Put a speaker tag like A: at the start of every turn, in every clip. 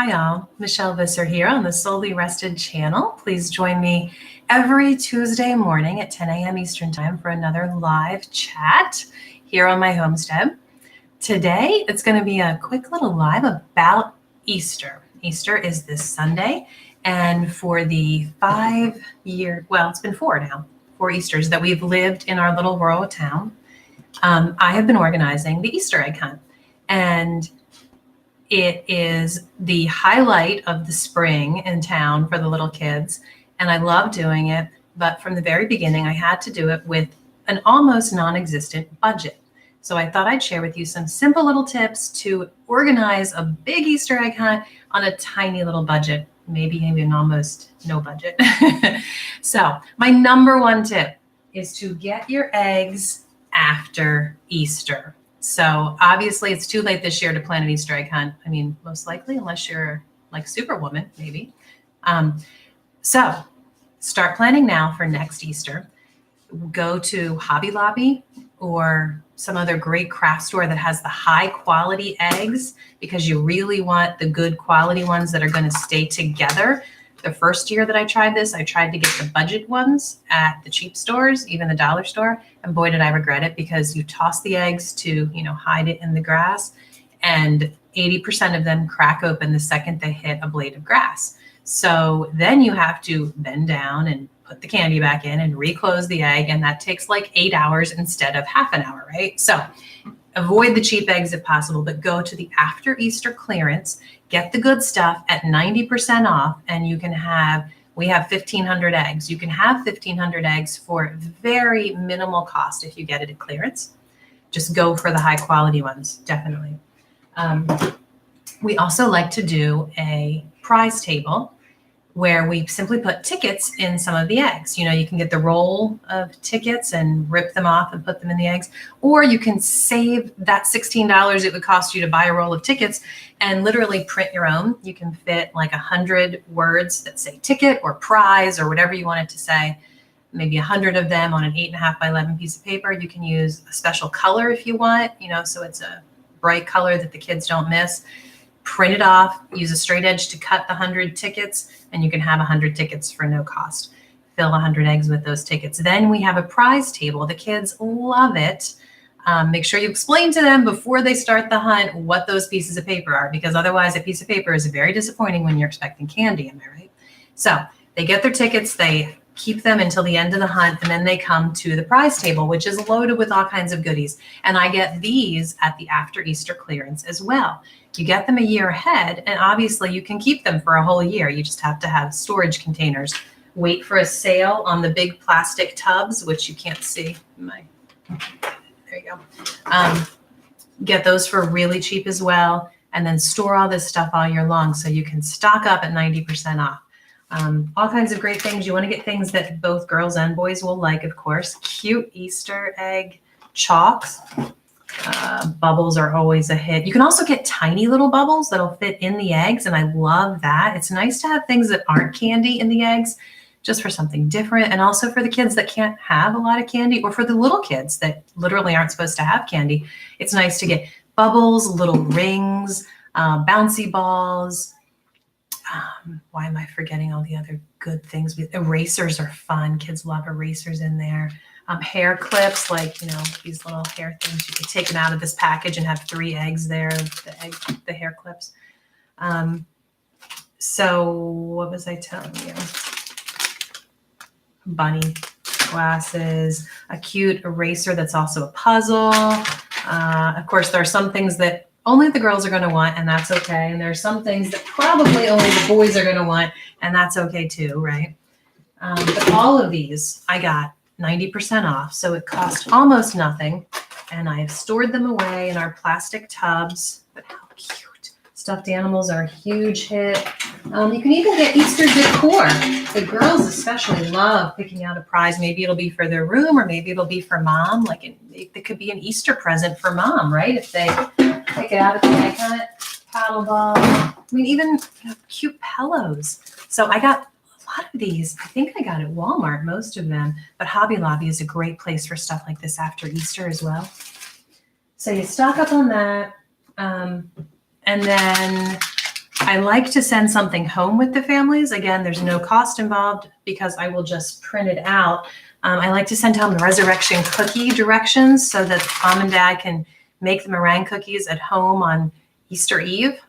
A: Hi all, Michelle Visser here on the Soully Rested channel. Please join me every Tuesday morning at 10 a.m. Eastern Time for another live chat here on my homestead. Today, it's going to be a quick little live about Easter. Easter is this Sunday, and for the 5-year, well, it's been 4 now, 4 Easters that we've lived in our little rural town, I have been organizing the Easter egg hunt. And it is the highlight of the spring in town for the little kids, and I love doing it. But from the very beginning, I had to do it with an almost non-existent budget. So I thought I'd share with you some simple little tips to organize a big Easter egg hunt on a tiny little budget, maybe an almost no budget. So my number one tip is to get your eggs after Easter. So obviously it's too late this year to plan an Easter egg hunt. I mean, most likely, unless you're like Superwoman, maybe. So start planning now for next Easter. Go to Hobby Lobby or some other great craft store that has the high quality eggs, because you really want the good quality ones that are going to stay together. The first year that I tried this, I tried to get the budget ones at the cheap stores, even the dollar store. And boy, did I regret it, because you toss the eggs to, hide it in the grass, and 80% of them crack open the second they hit a blade of grass. So then you have to bend down and put the candy back in and reclose the egg. And that takes like 8 hours instead of half an hour, right? So avoid the cheap eggs if possible, but go to the after Easter clearance, get the good stuff at 90% off, and we have 1,500 eggs. You can have 1,500 eggs for very minimal cost if you get it at clearance. Just go for the high quality ones, definitely. We also like to do a prize table where we simply put tickets in some of the eggs. You can get the roll of tickets and rip them off and put them in the eggs, or you can save that $16 it would cost you to buy a roll of tickets and literally print your own. You can fit like 100 words that say ticket or prize or whatever you want it to say, maybe 100 of them on an 8.5 by 11 piece of paper. You can use a special color if you want, so it's a bright color that the kids don't miss. Print it off, use a straight edge to cut the 100 tickets, and you can have 100 tickets for no cost. Fill 100 eggs with those tickets. Then we have a prize table. The kids love it. Make sure you explain to them before they start the hunt what those pieces of paper are, because otherwise a piece of paper is very disappointing when you're expecting candy, am I right? So they get their tickets, they keep them until the end of the hunt, and then they come to the prize table, which is loaded with all kinds of goodies. And I get these at the after Easter clearance as well. You get them a year ahead, and obviously you can keep them for a whole year. You just have to have storage containers. Wait for a sale on the big plastic tubs, which you can't see. There you go. Get those for really cheap as well, and then store all this stuff all year long so you can stock up at 90% off. All kinds of great things. You want to get things that both girls and boys will like, of course. Cute Easter egg chalks. Bubbles are always a hit. You can also get tiny little bubbles that'll fit in the eggs, and I love that. It's nice to have things that aren't candy in the eggs, just for something different, and also for the kids that can't have a lot of candy, or for the little kids that literally aren't supposed to have candy. It's nice to get bubbles, little rings, bouncy balls. Why am I forgetting all the other good things? Erasers are fun. Kids love erasers in there. Hair clips, like, these little hair things. You could take them out of this package and have 3 eggs there, the hair clips. So what was I telling you? Bunny glasses, a cute eraser that's also a puzzle. Of course, there are some things that only the girls are going to want, and that's okay. And there are some things that probably only the boys are going to want, and that's okay too, right? But all of these I got 90% off, so it cost almost nothing, and I have stored them away in our plastic tubs. But how cute. Stuffed animals are a huge hit. You can even get Easter decor. The girls especially love picking out a prize. Maybe it'll be for their room, or maybe it'll be for mom. It could be an Easter present for mom, right? If they pick it out at the egg hunt, paddle ball. I mean, even cute pillows. So I got a lot of these. I think I got at Walmart, most of them, but Hobby Lobby is a great place for stuff like this after Easter as well. So you stock up on that. And then I like to send something home with the families. Again, there's no cost involved because I will just print it out. I like to send home the resurrection cookie directions so that mom and dad can make the meringue cookies at home on Easter Eve.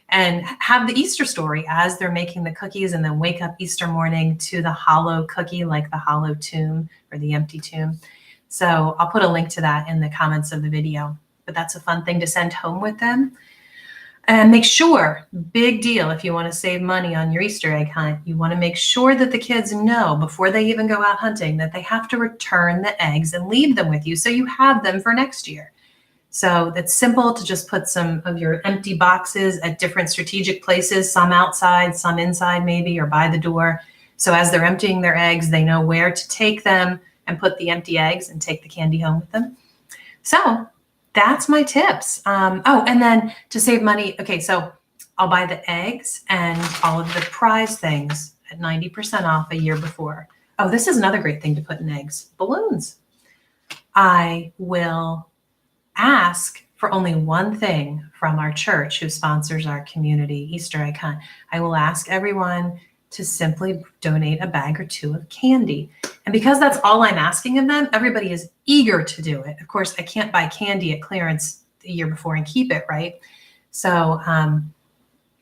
A: And have the Easter story as they're making the cookies, and then wake up Easter morning to the hollow cookie, like the hollow tomb or the empty tomb. So I'll put a link to that in the comments of the video, but that's a fun thing to send home with them. And make sure, big deal, if you want to save money on your Easter egg hunt, you want to make sure that the kids know before they even go out hunting that they have to return the eggs and leave them with you so you have them for next year. So it's simple to just put some of your empty boxes at different strategic places, some outside, some inside maybe, or by the door. So as they're emptying their eggs, they know where to take them and put the empty eggs and take the candy home with them. So that's my tips. Oh, and then to save money, okay, so I'll buy the eggs and all of the prize things at 90% off a year before. Oh, this is another great thing to put in eggs, balloons. I will ask for only one thing from our church who sponsors our community Easter egg hunt. I will ask everyone to simply donate a bag or two of candy. And because that's all I'm asking of them, everybody is eager to do it. Of course, I can't buy candy at clearance the year before and keep it, right? So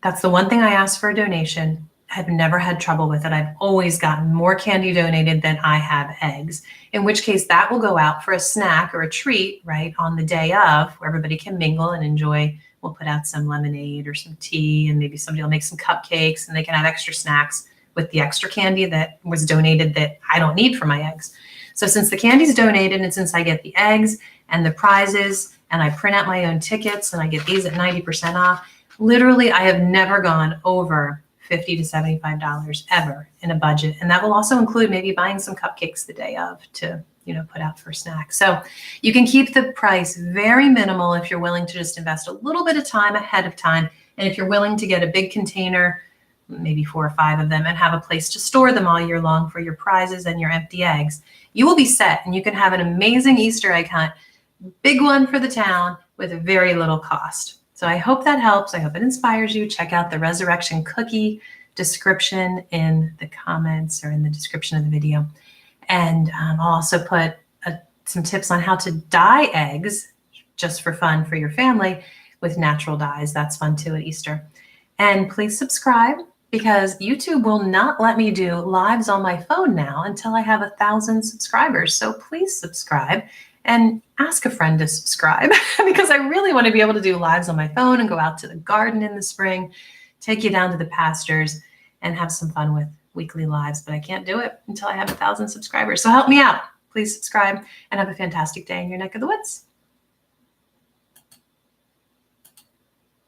A: that's the one thing I asked for a donation. I've never had trouble with it. I've always gotten more candy donated than I have eggs, in which case that will go out for a snack or a treat, right, on the day of, where everybody can mingle and enjoy. We'll put out some lemonade or some tea, and maybe somebody will make some cupcakes, and they can have extra snacks with the extra candy that was donated that I don't need for my eggs. So since the candy's donated, and since I get the eggs and the prizes, and I print out my own tickets, and I get these at 90% off, literally I have never gone over $50 to $75 ever in a budget. And that will also include maybe buying some cupcakes the day of to, put out for snacks. So you can keep the price very minimal if you're willing to just invest a little bit of time ahead of time. And if you're willing to get a big container, maybe 4 or 5 of them, and have a place to store them all year long for your prizes and your empty eggs, you will be set, and you can have an amazing Easter egg hunt, big one for the town with very little cost. So I hope that helps. I hope it inspires you. Check out the resurrection cookie description in the comments or in the description of the video. And I'll also put some tips on how to dye eggs just for fun for your family with natural dyes. That's fun too at Easter. And please subscribe, because YouTube will not let me do lives on my phone now until I have 1,000 subscribers. So please subscribe. And ask a friend to subscribe because I really want to be able to do lives on my phone and go out to the garden in the spring, take you down to the pastures, and have some fun with weekly lives. But I can't do it until I have 1,000 subscribers. So help me out. Please subscribe and have a fantastic day in your neck of the woods.